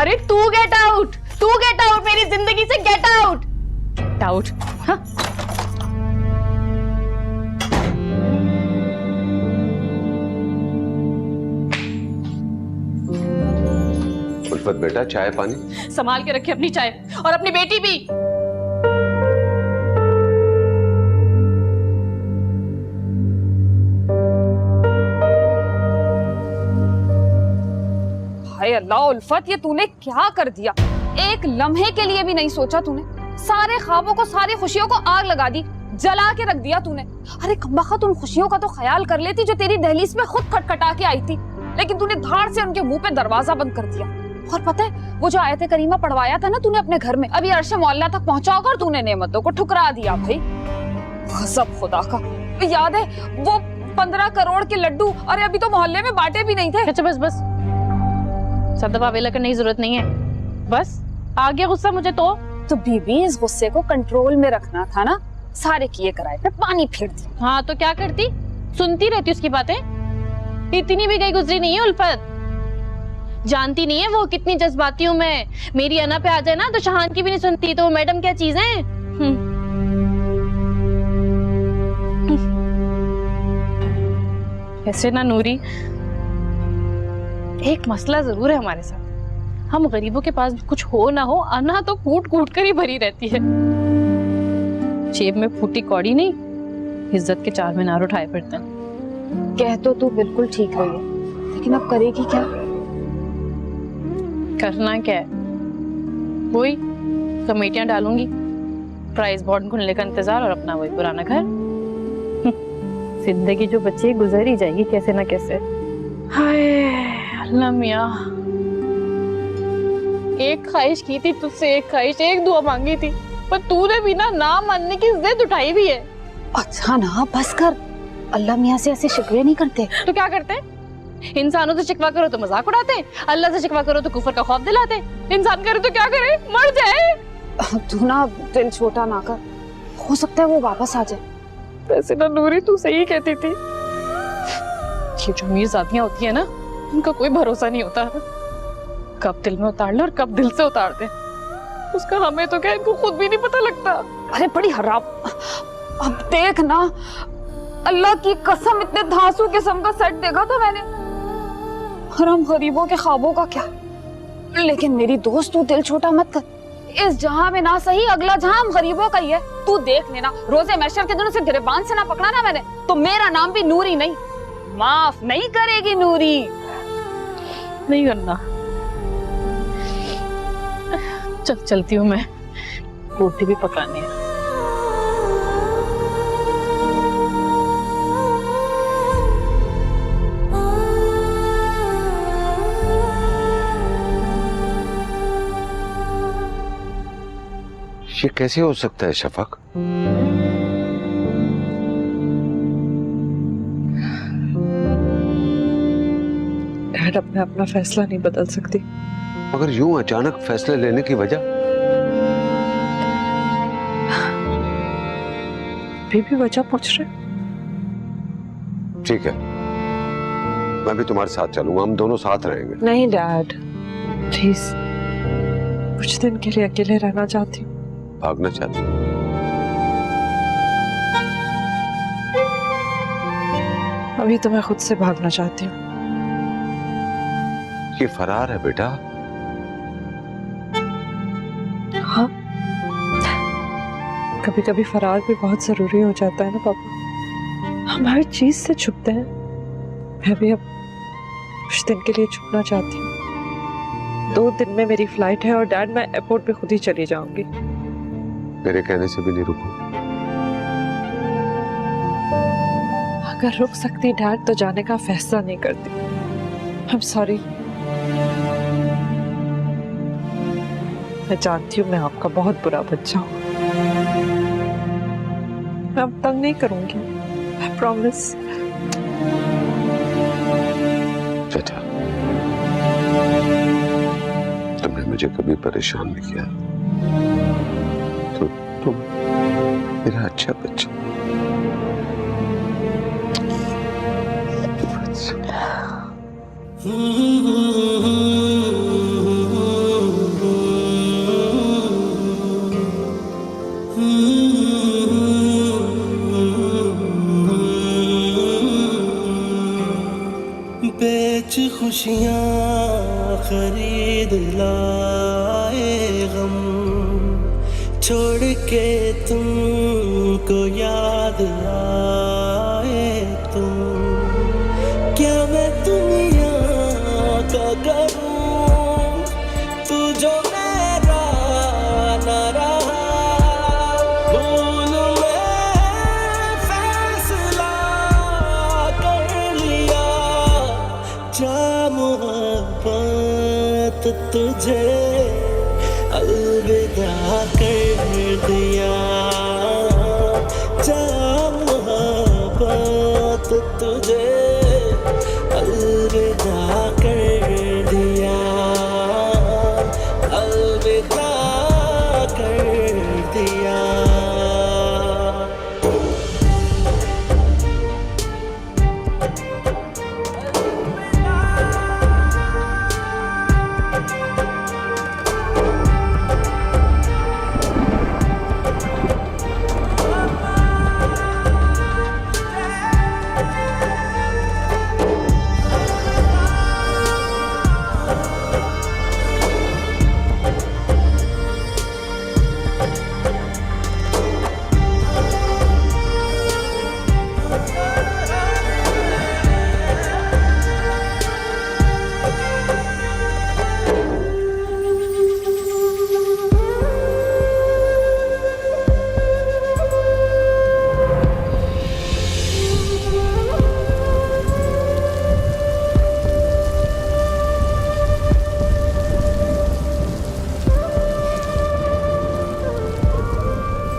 अरे तू get out, मेरी जिंदगी से गेट आउट, गेट आउट। हाँ उल्फत बेटा, चाय पानी संभाल के रखे अपनी चाय और अपनी बेटी भी। हाय अल्लाह उल्फत, ये तूने क्या कर दिया? एक लम्हे के लिए भी नहीं सोचा तूने? सारे ख्वाबों को, सारी खुशियों को आग लगा दी, जला के रख दिया तूने। अरे कमबख्त, उन खुशियों का तो ख्याल कर लेती जो तेरी दहलीज में खुद खटखटा के आई थी, लेकिन तूने धाड़ से उनके मुंह पे दरवाजा बंद कर दिया। और पता है वो जो आयत करीमा पढ़वाया था ना तूने अपने घर में, अभी अर्श मौला तक पहुंचा होगा और तूने नेमतों को ठुकरा दिया। भाई गज़ब खुदा का। याद है वो 15 करोड़ के लड्डू, अरे अभी तो मोहल्ले में बांटे भी नहीं थे। अच्छा बस बस, सब दफा वेला करने की जरूरत नहीं है, बस आ गया गुस्सा मुझे तो बीबी इस गुस्से को कंट्रोल में रखना था ना, सारे किए कराए पे पानी फेर दी। हाँ तो क्या करती, सुनती रहती उसकी बातें, इतनी भी गई गुजरी नहीं है उल्फत। जानती नहीं है वो कितनी जज्बाती हूँ मैं, मेरी अना पे आ जाए ना तो शहान की भी नहीं सुनती, तो मैडम क्या चीज है। ऐसे ना नूरी, एक मसला जरूर है हमारे साथ, हम गरीबों के पास भी कुछ हो ना हो, अना तो कूट कूट कर ही भरी रहती है। जेब में फूटी कौड़ी नहीं, इज्जत के 4 मीनार उठाए फिरते हैं। कह तो तू बिल्कुल ठीक रही है, लेकिन अब करेगी क्या? करना क्या है, वही कमेटियां डालूंगी, प्राइस बॉन्ड खुलने का इंतजार और अपना वही पुराना घर। जिंदगी जो बच्ची गुजर ही जाएगी कैसे ना कैसे। हाय अल्लाह मियां, एक ख्वाहिश की थी तुझसे, एक ख्वाहिश, एक दुआ मांगी थी, पर तूने भी ना मानने की जिद उठाई भी है। अच्छा ना बस कर, अल्लाह मियां से ऐसे शिकवे नहीं करते। तो क्या करते हैं? इंसानों से शिकवा करो तो मजाक उड़ाते हैं, अल्लाह से शिकवा करो तो कुफर का खौफ दिलाते हैं। इंसान करे तो क्या करे, मर जाए। तू ना दिल छोटा ना कर, हो सकता है वो वापस आ जाए। वैसे ना नूरी तू सही कहती थी, ये जो मीरजादियां होती है ना, उनका कोई भरोसा नहीं होता, कब दिल में उतार ले और कब दिल से उतार दे, उसका हमें तो क्या, इनको खुद भी नहीं पता लगता। अरे बड़ी हराम। अब देख ना, अल्लाह की कसम इतने धांसू किस्म का सेट देखा था मैंने, हराम गरीबों के ख्वाबों का क्या। लेकिन मेरी दोस्त तू दिल छोटा मत कर, इस जहां में ना सही अगला जहां हम गरीबों का ही है। तू देख लेना, रोजे महशर के दिनों से गिरबान से ना पकड़ा ना मैंने तो मेरा नाम भी नूरी नहीं, माफ नहीं करेगी नूरी। नहीं करना, चलती हूँ मैं, रोटी भी पकानी है। ये कैसे हो सकता है शफक? डैड, अब मैं अपना फैसला नहीं बदल सकती। मगर यूं अचानक फैसले लेने की वजह? भी वजह पूछ रहे? ठीक है, मैं भी तुम्हारे साथ चलूंगा, हम दोनों साथ रहेंगे। नहीं डैड, प्लीज, कुछ दिन के लिए अकेले रहना चाहती हूँ। भागना चाहती हूँ? अभी तो मैं खुद से भागना चाहती हूँ। ये फरार है बेटा। हाँ, कभी कभी फरार भी बहुत जरूरी हो जाता है ना पापा, हम हर चीज से छुपते हैं। मैं भी अब कुछ दिन के लिए छुपना चाहती हूँ। 2 दिन में मेरी फ्लाइट है और डैड मैं एयरपोर्ट पे खुद ही चली जाऊंगी। मेरे कहने से भी नहीं रुको। अगर रुक सकती डैड तो जाने का फैसला नहीं करती। आई एम सॉरी, मैं जानती हूँ मैं आपका बहुत बुरा बच्चा हूँ। मैं अब तंग नहीं करूंगी, आई प्रॉमिस। चाचा, तुमने मुझे कभी परेशान नहीं किया, तो तुम मेरा अच्छा बच्चा। खुशियाँ खरीद लाए गम, छोड़ के तुमको याद आए तुम। क्या मैं दुनिया का करूं, तू जो मेरा ना रहा, भूल में फैसला कर लिया। जा मोहब्बत तुझे अलविदा कर दिया, जा मोहब्बत तुझे अलविदा कर दिया, अलविदा कर दिया।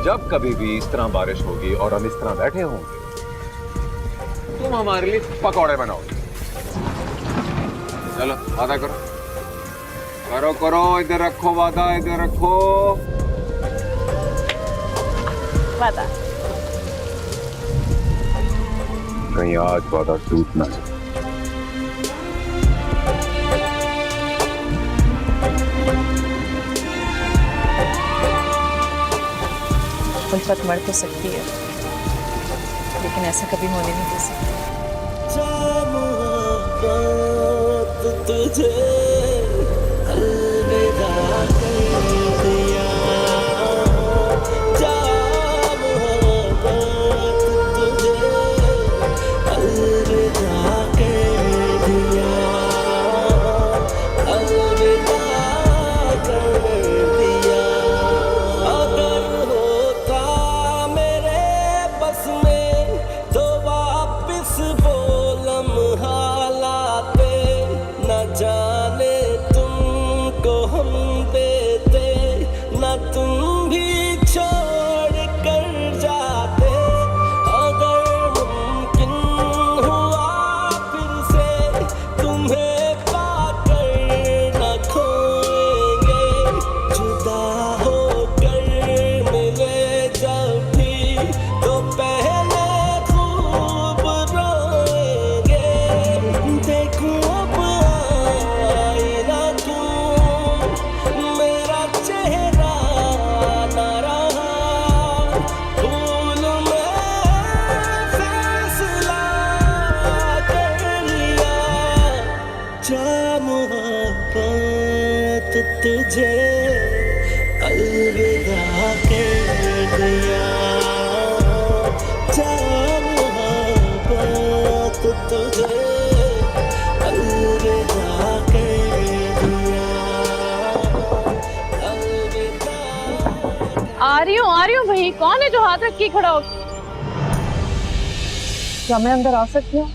जब कभी भी इस तरह बारिश होगी और हम इस तरह बैठे होंगे, तुम हमारे लिए पकौड़े बनाओगे। चलो वादा करो, करो करो, इधर रखो वादा, इधर रखो वादा। कहीं आज वादा टूट ना जाए। उल्फत मर तो सकती है, लेकिन ऐसा कभी होने नहीं दे सकती। जा मोहब्बत तुझे अलविदा कर दिया, जा मोहब्बत तुझे अलविदा कर दिया, अलविदा कर दिया। अगर होता मेरे बस में तो वापिस वो लम्हा लाते, न जाने तुमको हम देते, न तुम भी छोड़ कर जाते। अगर मुमकिन हुआ फिर से तुम्हें पाकर न खोएंगे, जुदा होकर मिले जब भी तो पहले खूब रोएंगे। देखूं अब आईना क्यों, मेरा चेहरा ना रहा, भूल में फैसला कर लिया। जा मोहब्बत तुझे अलविदा कर दिया, जा मोहब्बत तुझे अलविदा कर दिया, अलविदा। आ रही हूँ भाई। कौन है जो हाथ रख के खड़ा हो? क्या मैं अंदर आ सकती हूँ?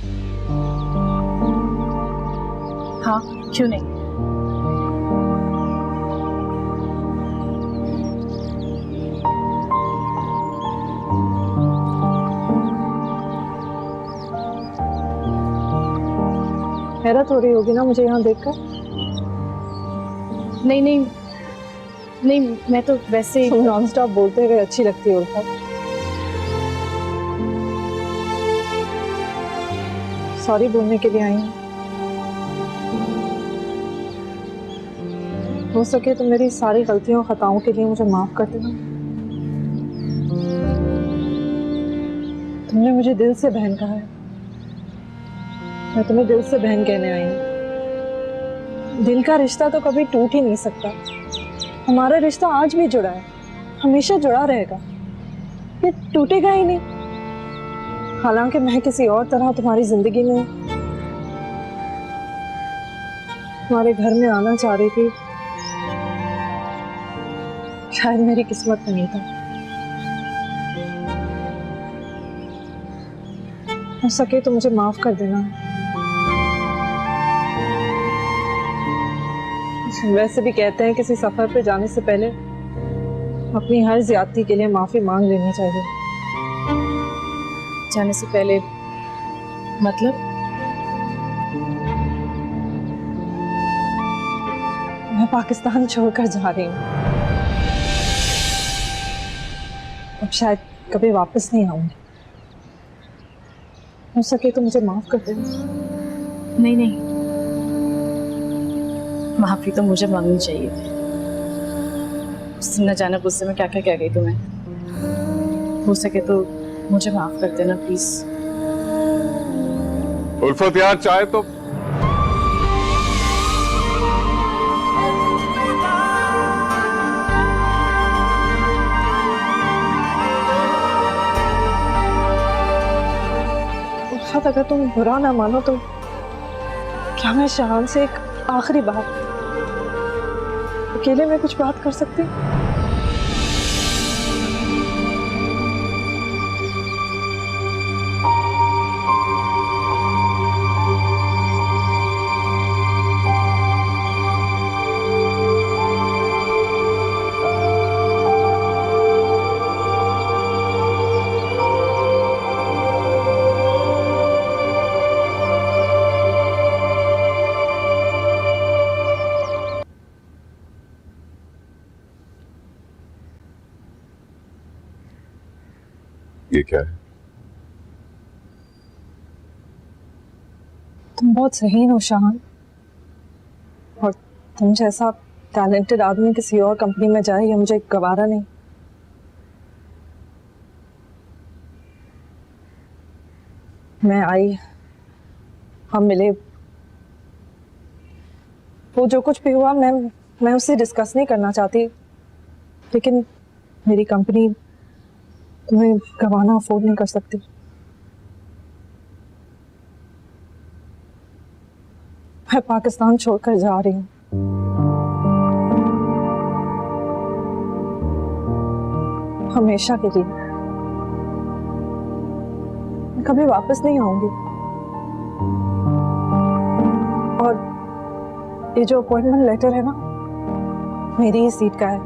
हाँ, क्यों नहीं। हैरत हो रही होगी ना मुझे यहाँ देखकर? नहीं नहीं नहीं, मैं तो वैसे तुम नॉन स्टॉप बोलते हुए अच्छी लगती हो उल्फत। सॉरी बोलने के लिए आई हूँ। हो सके तो मेरी सारी गलतियों खताओं के लिए मुझे माफ कर देना। तुमने मुझे दिल से बहन कहा है, मैं तुम्हें दिल से बहन कहने आई हूँ। दिल का रिश्ता तो कभी टूट ही नहीं सकता। हमारा रिश्ता आज भी जुड़ा है, हमेशा जुड़ा रहेगा, ये टूटेगा ही नहीं। हालांकि मैं किसी और तरह तुम्हारी जिंदगी में तुम्हारे घर में आना चाह रही थी, शायद मेरी किस्मत में नहीं था। हो सके तो मुझे माफ कर देना। वैसे भी कहते हैं किसी सफर पे जाने से पहले अपनी हर ज्यादती के लिए माफी मांग लेनी चाहिए। जाने से पहले मतलब? मैं पाकिस्तान छोड़कर जा रही हूँ, अब शायद कभी वापस नहीं आऊंगी। हो सके तो मुझे माफ कर देना। नहीं नहीं, माफी तो मुझे मांगनी चाहिए। उस दिन न जाने गुस्से में क्या क्या कह गई तुम्हें। हो सके तो मुझे माफ कर देना प्लीज। उल्फत यार, चाय तो। उल्फत, अगर तुम बुरा ना मानो तो क्या मैं शाहान से एक आखिरी बार अकेले में कुछ बात कर सकती हूँ? ये क्या है? तुम बहुत ज़हीन हो शाहान, और तुम जैसा टैलेंटेड आदमी किसी और कंपनी में जाए ये मुझे गवारा नहीं। मैं आई, हम मिले, वो जो कुछ भी हुआ मैं उससे डिस्कस नहीं करना चाहती, लेकिन मेरी कंपनी तुम्हें गंवाना अफोर्ड नहीं कर सकती। मैं पाकिस्तान छोड़कर जा रही हूँ। हमेशा के लिए। मैं कभी वापस नहीं आऊंगी। और ये जो अपॉइंटमेंट लेटर है ना, मेरी ही सीट का है,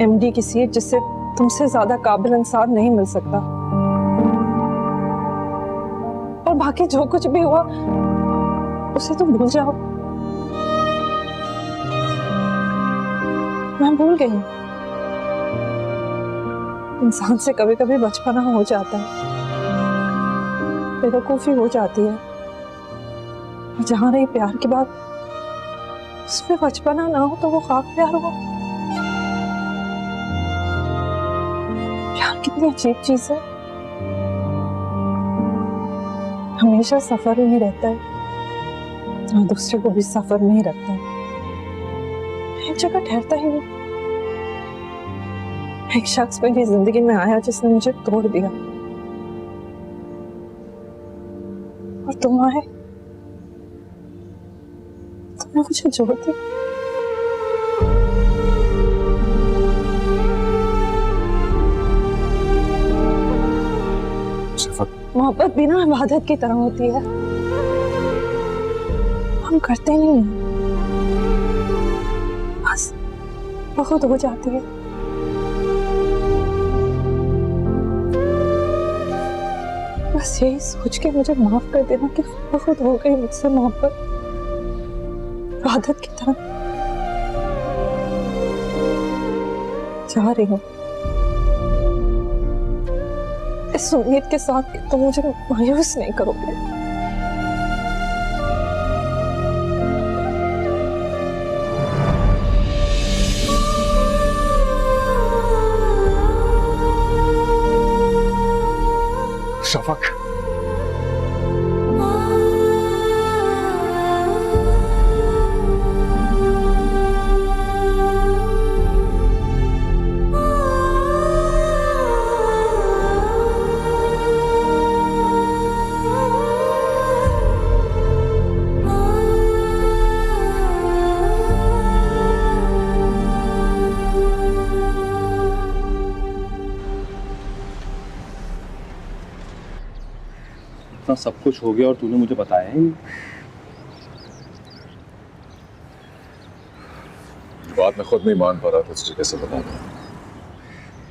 एमडी की सीट, जिससे तुमसे ज्यादा काबिल इंसान नहीं मिल सकता। और बाकी जो कुछ भी हुआ उसे तुम भूल जाओ। मैं भूल गई। इंसान से कभी कभी बचपना हो जाता है, बेवकूफी हो जाती है, और जहां रही प्यार की बात, उसमें बचपना ना हो तो वो खाक प्यार हो। प्यार कितनी अजीब चीज है, हमेशा सफर में ही रहता है, और दूसरे को भी सफर में ही रखता है, एक जगह ठहरता ही नहीं। एक शख्स मेरी जिंदगी में आया जिसने मुझे तोड़ दिया, और तुम आए, तुमने मुझे जोड़ दिया। मोहब्बत भी ना इबादत की तरह होती है, हम करते नहीं हैं, बस बहुत हो जाती है। बस यही सोच के मुझे माफ कर देना कि बहुत हो गई मुझसे मोहब्बत, इबादत की तरह। जा रही हूँ इस उम्मीद के साथ कि तुम मुझे मायूस नहीं करोगे। शफक, इतना सब कुछ हो गया और तूने मुझे बताया ही नहीं। बात मैं खुद नहीं मान पा रहा था, तुझे कैसे बता दूं?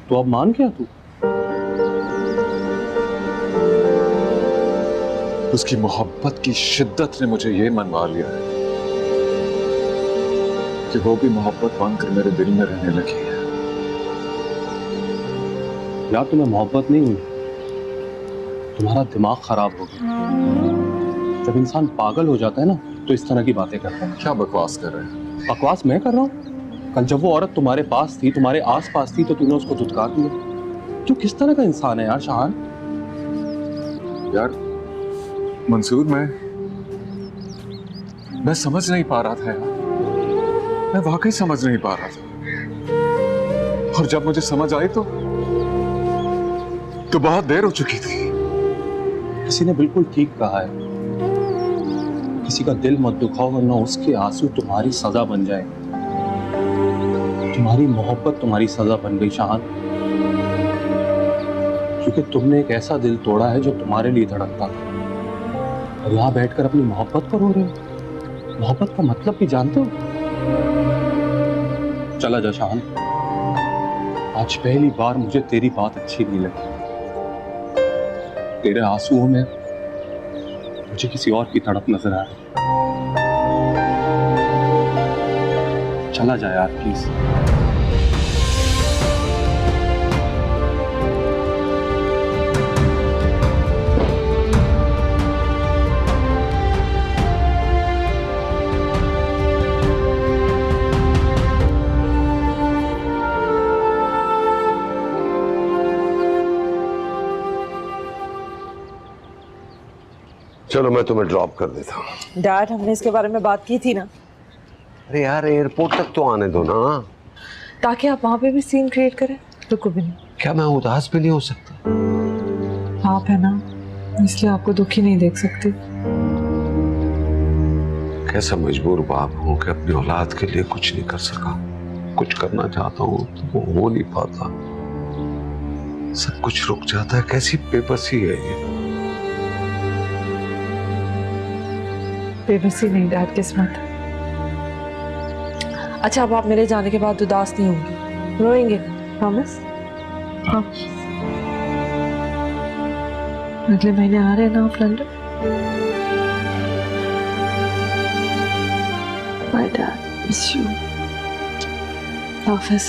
तो अब मान गया तू? उसकी मोहब्बत की शिद्दत ने मुझे ये मनवा लिया है कि वो भी मोहब्बत बनकर मेरे दिल में रहने लगी है। यार तुम्हें मोहब्बत नहीं हुई, तुम्हारा दिमाग खराब हो गया। जब इंसान पागल हो जाता है ना तो इस तरह की बातें करता है। क्या बकवास कर रहे हैं? बकवास मैं कर रहा हूँ? कल जब वो औरत तुम्हारे पास थी, तुम्हारे आस पास थी, तो तूने उसको धुतकार दिया। तू किस तरह का इंसान है यार शाहान? यार मंसूर, मैं समझ नहीं पा रहा था यार, मैं वाकई समझ नहीं पा रहा था। और जब मुझे समझ आई तो बहुत देर हो चुकी थी। किसी ने बिल्कुल ठीक कहा है, किसी का दिल मत दुखाओ वरना उसके आंसू तुम्हारी सजा बन जाए। तुम्हारी मोहब्बत तुम्हारी सजा बन गई शाहान, क्योंकि तुमने एक ऐसा दिल तोड़ा है जो तुम्हारे लिए धड़कता था, और यहाँ बैठकर अपनी मोहब्बत पर रो रहे हो। मोहब्बत का मतलब भी जानते हो? चला जा शाहान, आज पहली बार मुझे तेरी बात अच्छी नहीं लगी। तेरे आंसुओं में मुझे किसी और की तड़प नजर आ रही। चला जा यार प्लीज। चलो मैं तुम्हें ड्रॉप कर देता हूँ। डैड, हमने इसके बारे में बात की थी ना, अरे यार एयरपोर्ट तक तो आने दो ना, ताकि आप वहां पे भी सीन क्रिएट करें। रुको भी नहीं, क्या मैं उदास भी नहीं हो सकता? आप है ना, इसलिए आपको दुखी नहीं देख सकती। कैसा मजबूर बाप हूँ कि अपनी औलाद के लिए कुछ नहीं कर सका। कुछ करना चाहता हूँ तो वो हो नहीं पाता, सब कुछ रुक जाता है। कैसी बेबसी है ये। बेबसी नहीं डैड, किस्मत। अच्छा, अब आप मेरे जाने के बाद उदास नहीं होंगे, रोएंगे? प्रॉमिस? हाँ। अगले महीने आ रहे हैं ना आप London? Bye dad, miss you. Office.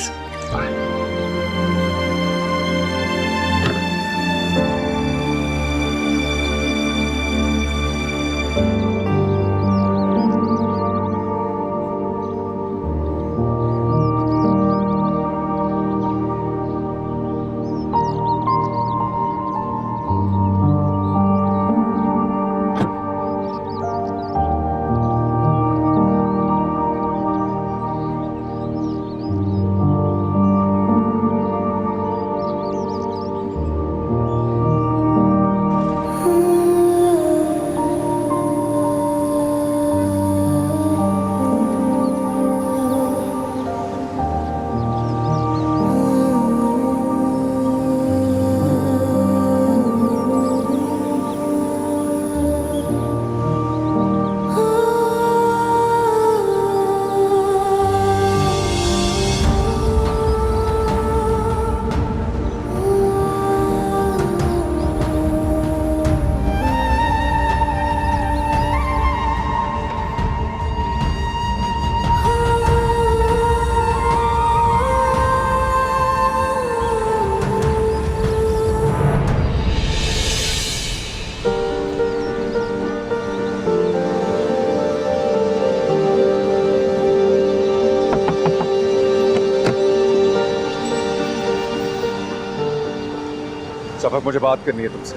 सफर, मुझे बात करनी है तुमसे।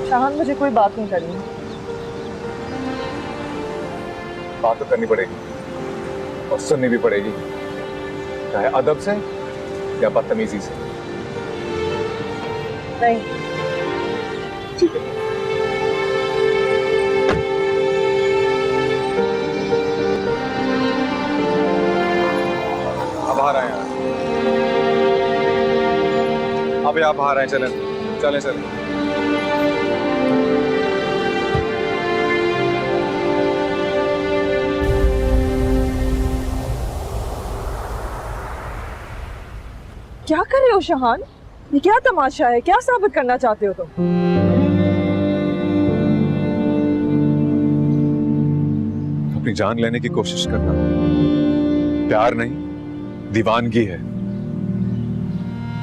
शाहान, मुझे कोई बात नहीं करनी। बात तो करनी पड़ेगी और सुननी भी पड़ेगी, चाहे अदब से या बदतमीजी से। नहीं। ठीक है। अब आ रहे हैं, अभी आप आ रहे हैं, चलें चलें चलें। क्या कर रहे हो शहान? ये क्या तमाशा है? क्या साबित करना चाहते हो तुम? अपनी जान लेने की कोशिश करना प्यार नहीं, दीवानगी है।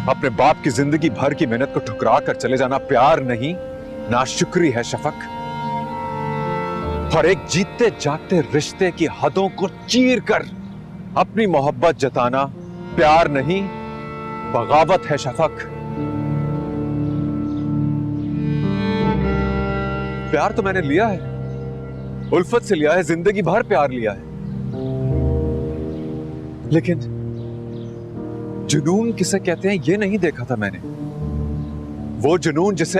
अपने बाप की जिंदगी भर की मेहनत को ठुकरा कर चले जाना प्यार नहीं, नाशुक्री है शफक। और एक जीते जागते रिश्ते की हदों को चीर कर अपनी मोहब्बत जताना प्यार नहीं, बगावत है शफक। प्यार तो मैंने लिया है, उल्फत से लिया है, जिंदगी भर प्यार लिया है, लेकिन जुनून किसे कहते हैं ये नहीं देखा था मैंने। वो जुनून जिसे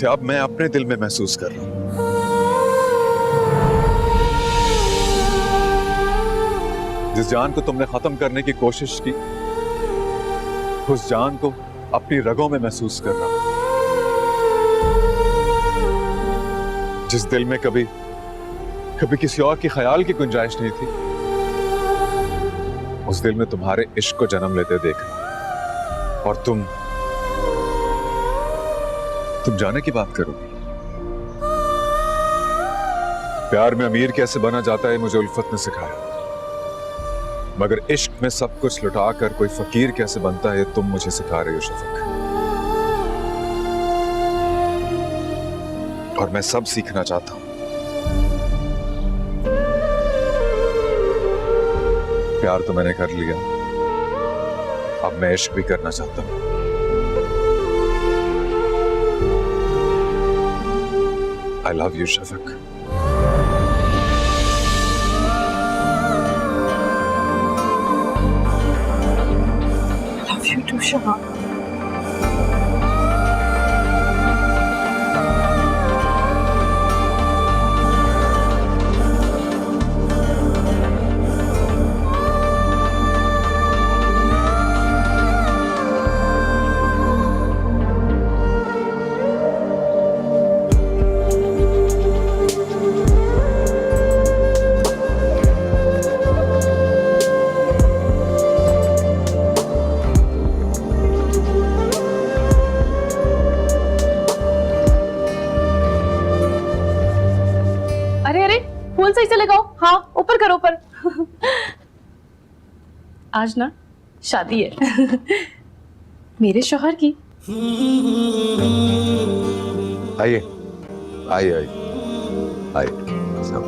अब मैं अपने दिल में महसूस कर रहा हूं। जिस जान को तुमने खत्म करने की कोशिश की, उस जान को अपनी रगों में महसूस कर रहा हूं। जिस दिल में कभी किसी और की ख्याल की गुंजाइश नहीं थी, उस दिल में तुम्हारे इश्क को जन्म लेते देख रहा। और तुम जाने की बात करोगी। प्यार में अमीर कैसे बना जाता है मुझे उल्फत ने सिखाया, मगर इश्क में सब कुछ लुटाकर कोई फकीर कैसे बनता है तुम मुझे सिखा रही हो शफक। और मैं सब सीखना चाहता हूं। प्यार तो मैंने कर लिया, अब मैं इश्क भी करना चाहता हूं। I love you, Shafaq. Love you too, शहान। फूल सही से लगाओ। हाँ, ऊपर करो, ऊपर। आज ना शादी है मेरे शौहर की। आइए आइए आइए आइए सब।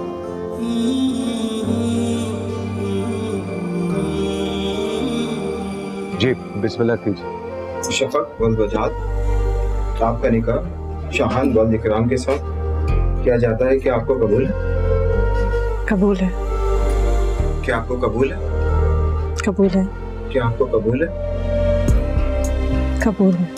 जी बिस्मिल्लाह कीजिए। शफक वल बजात आपका निकाह शहान वल इकराम के साथ किया जाता है। क्या आपको कबूल है? कबूल है। क्या आपको कबूल है? कबूल है। क्या आपको कबूल है? कबूल है।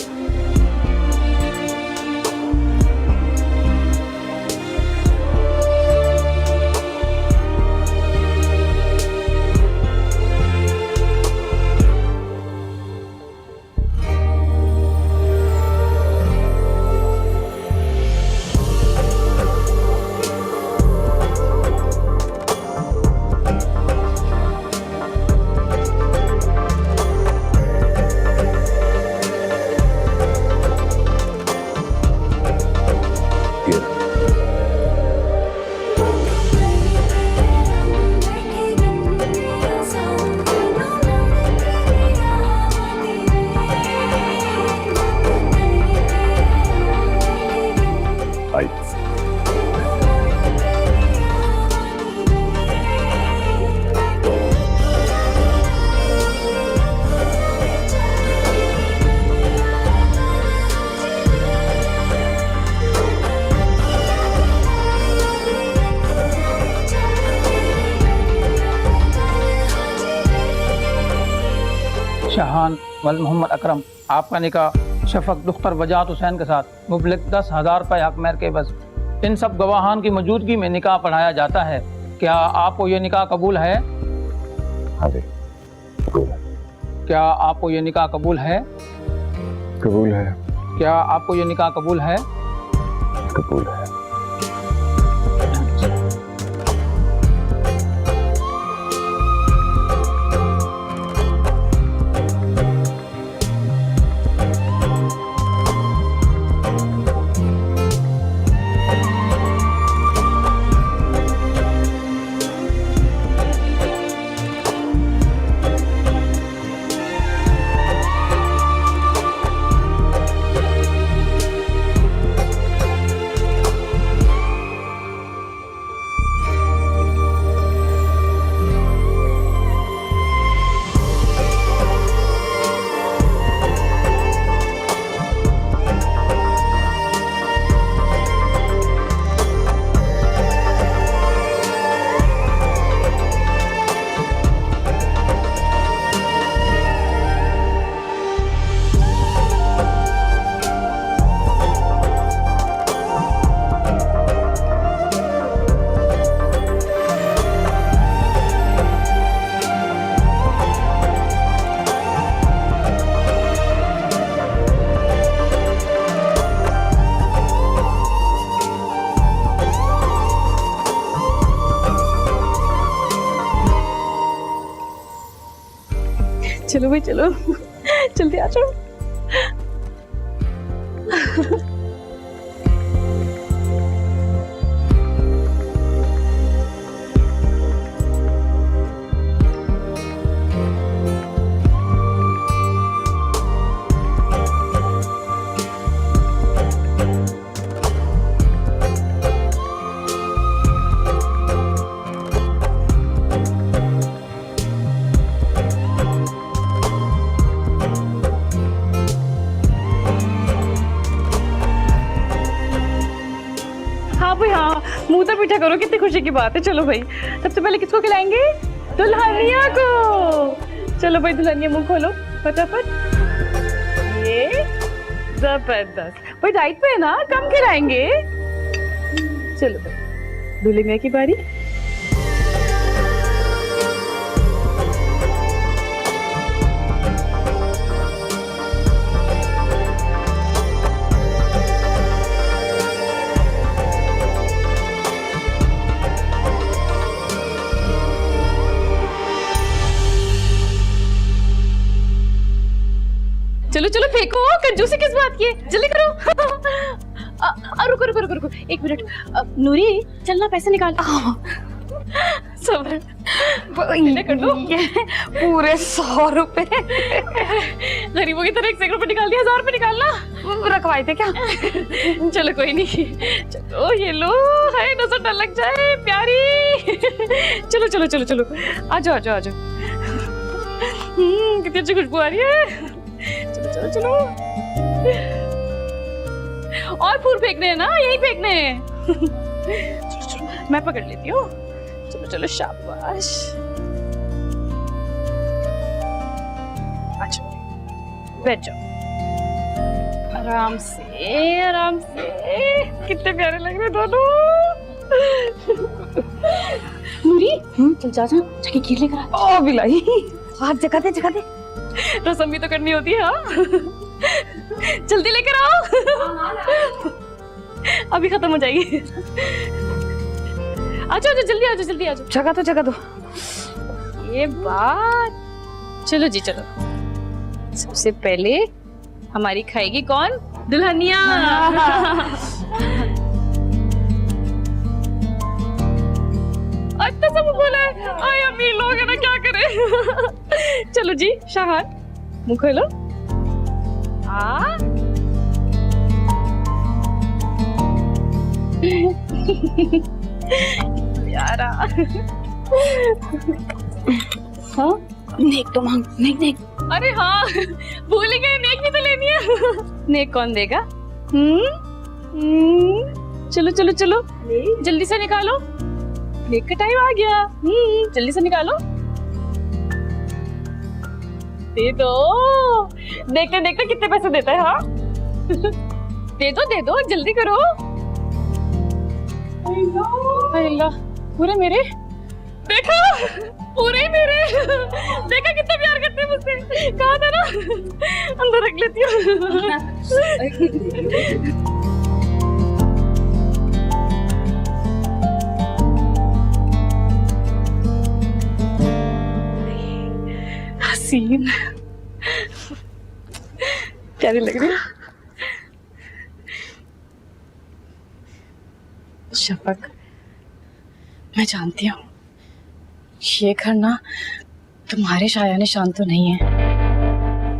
शहान वल मोहम्मद अकरम, आपका निकाह शफक दुख्तर वजात हुसैन के साथ मुबलिक 10,000 रुपये हक मेहर के बस इन सब गवाहान की मौजूदगी में निकाह पढ़ाया जाता है। क्या आपको ये निकाह कबूल है? हाँ जी कबूल है। क्या आपको ये निकाह कबूल है? कबूल है। क्या आपको ये निकाह कबूल है? कबूल है। चलो भाई चलो, जल्दी आ जाओ। हाँ भाई हाँ, मुंह तो मीठा करो, कितनी खुशी की बात है। चलो भाई, सबसे पहले किसको खिलाएंगे? दुल्हनिया को। चलो भाई दुल्हनिया मुंह खोलो फटाफट। ये जबरदस्त भाई, डाइट पे है ना, कम खिलाएंगे। चलो भाई दुल्हनिया की बारी। चलो चलो फेंको, कंजूसी किस बात की है, जल्दी करो। रुको रुको रुको रुको, एक मिनट। नूरी चलना, पैसे निकाल। सबर कर दो। पूरे 100 रुपए गरीबों की तरह 1 रुपए निकाल दिया, 1000 रुपए निकालना रखवाए थे क्या? चलो कोई नहीं, चलो ये लो, है नजर न लग जाए प्यारी। चलो चलो चलो चलो, आ जाओ आ जाओ आ जाओ। कितनी अच्छी खुशबू आ रही है। चलो चलो चलो, और फूल फेंकने हैं ना, यही फेंकने हैं। चलो चलो, मैं पकड़ लेती हूँ। चलो चलो, शाबाश। अच्छा बैठ जाओ, आराम से आराम से। कितने प्यारे लग रहे दोनों। नूरी चल जा जा, जाके खीर लेकर आ। ओ बिलाई, हाथ जगा दे जगा दे। रसम भी तो करनी होती है। हाँ जल्दी लेकर आओ, अभी खत्म हो जाएगी। आजो आजो, जल्दी आजो जल्दी आजो। जगा दो। ये बात, चलो जी चलो। सबसे पहले हमारी खाएगी कौन? दुल्हनिया। अच्छा सब बोला है, आए अमीर लोग है ना, क्या करें। चलो जी शाहान, मुंह खोलो। यारा। हाँ नेक तो मांग, नेक नेक। अरे हाँ भूल ही गए, नेक भी तो लेनी है। नेक कौन देगा? चलो चलो चलो, जल्दी से निकालो, नेक का टाइम आ गया। जल्दी से निकालो, दे दो। देखते देखते कितने पैसे देता है। हाँ दे दो जल्दी करो। अल्लाह, पूरे मेरे, देखा पूरे मेरे। देखा कितना प्यार करते हैं मुझसे, कहा था ना। अंदर रख लेती हूँ। हसीन, प्यारी लग रही है। शफक, मैं जानती हूँ ये घर ना तुम्हारे शाया निशान तो नहीं है,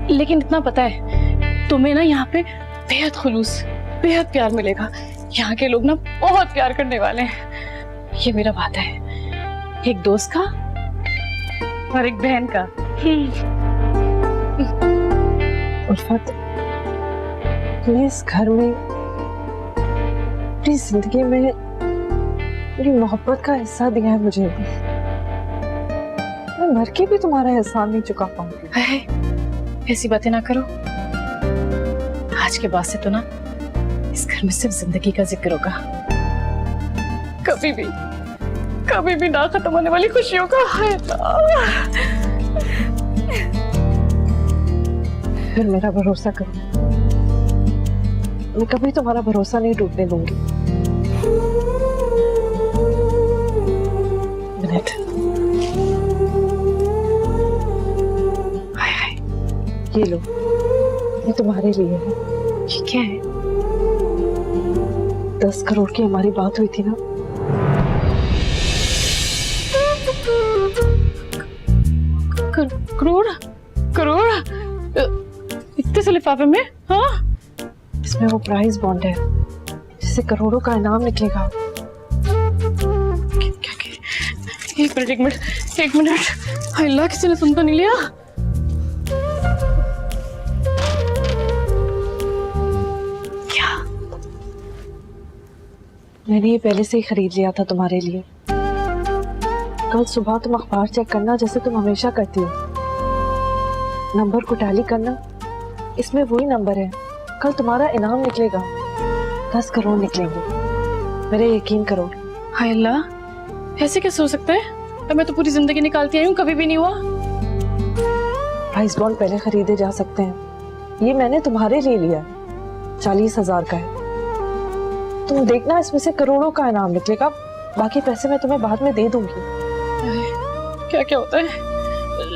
लेकिन इतना पता है तुम्हें ना यहाँ पे बेहद खुलूस, बेहद प्यार मिलेगा। यहाँ के लोग ना बहुत प्यार करने वाले हैं। ये मेरा वादा है, एक दोस्त का और एक बहन का। उल्फत, इस घर में, अपनी जिंदगी में मेरी मोहब्बत का हिस्सा दिया है मुझे। मैं मर के भी तुम्हारा एहसान नहीं चुका पाऊंगी। ऐसी बातें ना करो, आज के बाद से तो ना इस घर में सिर्फ जिंदगी का जिक्र होगा। कभी भी ना खत्म होने वाली खुशियों का। फिर मेरा भरोसा करो, मैं कभी तुम्हारा भरोसा नहीं टूटने दूंगी। मिनट, हाय हाय, ये लो, ये तुम्हारे लिए है। ये क्या है? 10 करोड़ की हमारी बात हुई थी ना, करोड़ करोड़ इतने से लिफाफे में? हाँ, इसमें वो प्राइस बॉन्ड है जिससे करोड़ों का इनाम निकलेगा। एक मिनट अल्लाह, किसी ने सुन तो नहीं लिया? क्या? मैंने ये पहले से ही खरीद लिया था तुम्हारे लिए। कल सुबह तुम अखबार चेक करना जैसे तुम हमेशा करती हो, नंबर को टैली करना, इसमें वही नंबर है। कल तुम्हारा इनाम निकलेगा, 10 करोड़ निकलेंगे, मेरे यकीन करो। हाय अल्लाह, ऐसे कैसे हो सकता है? अब मैं तो पूरी जिंदगी निकालती आई हूँ, कभी भी नहीं हुआ। प्राइस बॉन्ड पहले खरीदे जा सकते हैं, ये मैंने तुम्हारे लिए लिया, 40,000 का है। तुम देखना, इसमें से करोड़ों का इनाम निकलेगा, बाकी पैसे मैं तुम्हें बाद में दे दूंगी। क्या क्या होता है?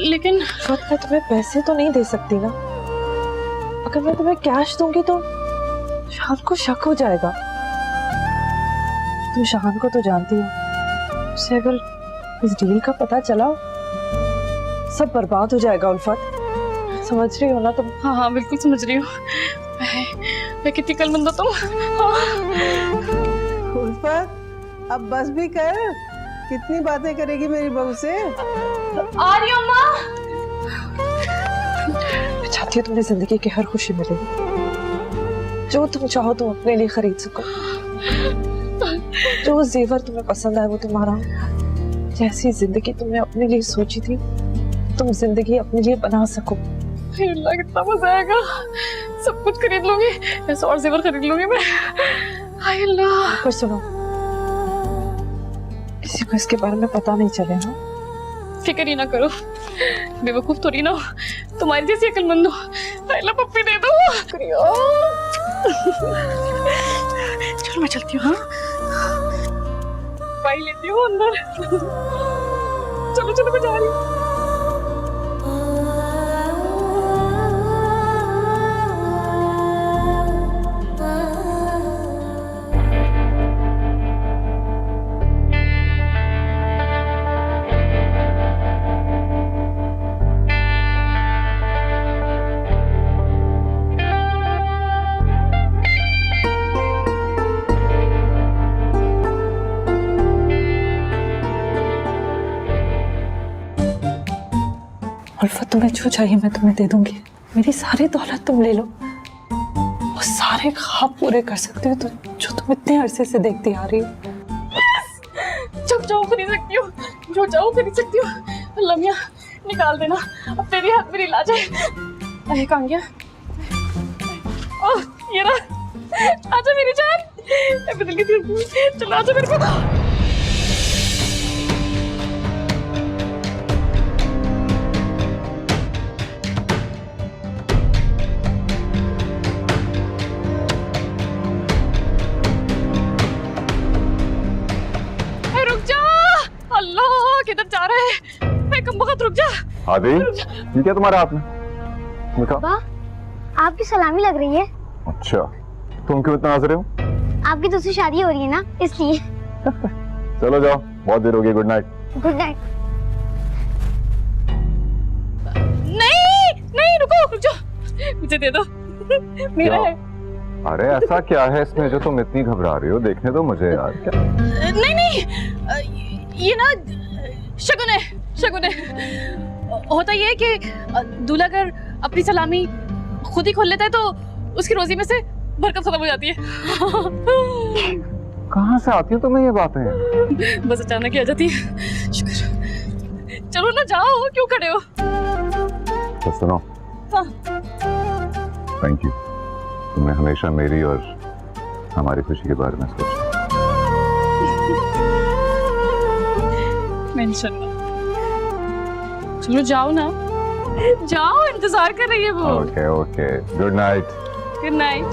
लेकिन मैं तुम्हें पैसे तो नहीं दे सकती ना, अगर मैं तुम्हें कैश दूंगी तो शान को शक हो जाएगा। तुम शान को तो जानती हो, उसे अगर इस डील का पता चला सब बर्बाद हो जाएगा उल्फत, समझ रही हो ना तुम? हाँ हाँ बिल्कुल समझ रही हूँ। मैं कितनी कलमंद हो तुम। हाँ। उल्फत, अब बस भी कर, कितनी बातें करेगी मेरी बहू से। आ रही हूँ अम्मा। मैं चाहती हूँ तुम्हें जिंदगी की हर खुशी मिले, जो तुम चाहो तुम अपने लिए खरीद सको, जो जेवर तुम्हें पसंद आए वो तुम्हारा, जैसी जिंदगी तुमने अपने लिए सोची थी तुम जिंदगी अपने लिए बना सको। अल्लाह, कितना मजा आएगा, सब कुछ खरीद लूंगी, ऐसा और जेवर खरीद लूंगी मैं। हाय अल्लाह। पर सुनो, किसी को इसके बारे में पता नहीं चले। हाँ, फिक्र ही ना करो, बेवकूफ थोड़ी ना हो, तुम्हारी जैसी अक्लमंद हो। अल्लाह पप्पी दे दो। चलो मैं चलती हूँ। हाँ, पाई लेती हूँ अंदर। चलो चलो मैं जा रही हूँ। उल्फत, तुम्हें जो चाहिए मैं तुम्हें दे दूंगी, मेरी सारी दौलत तुम ले लो, वो सारे ख्वाब पूरे कर सकते हो तुम, जो तुम इतने अरसे से देखती आ रही हो। जब चाहो खरीद सकती हो, जो चाहो खरीद सकती हो। अल्लाह मियां निकाल देना, अब तेरी हाथ मेरी इलाज है। अरे कहाँ गया? ओह ये रहा, आजा मेरी जान, बदल गई थी। चलो आजा मेरे को। किधर जा रहा है? मैं कमबख्त, रुक जा। आदि, ये क्या तुम्हारे हाथ में? पापा, आपकी सलामी लग रही है। अच्छा, तुम क्यों इतना हंस रहे हो? आपकी दूसरी शादी हो रही है ना, इसलिए। चलो जाओ, बहुत देर हो गई। Good night. Good night. नहीं नहीं, रुको, रुक जाओ, मुझे दे दो, मेरा है। अरे ऐसा क्या है इसमें जो तुम इतनी घबरा रही हो? देखने दो मुझे यार। क्या? नहीं नहीं, ये ना शगुन है, शगुन है। होता ये है कि दूल्हा अगर अपनी सलामी खुद ही खोल लेता है तो उसकी रोजी में से बरकत खत्म हो जाती है। कहाँ से आती है तुम्हें ये बातें? बस अचानक ही आ जाती है। शुक्र। चलो ना, जाओ, क्यों खड़े हो? तो सुनो। हाँ। थैंक यू, तुमने हमेशा मेरी और हमारी खुशी के बारे में सोचा। मेंशन। चलो जाओ ना, जाओ, इंतजार कर रही है वो। Okay okay, good night. Good night.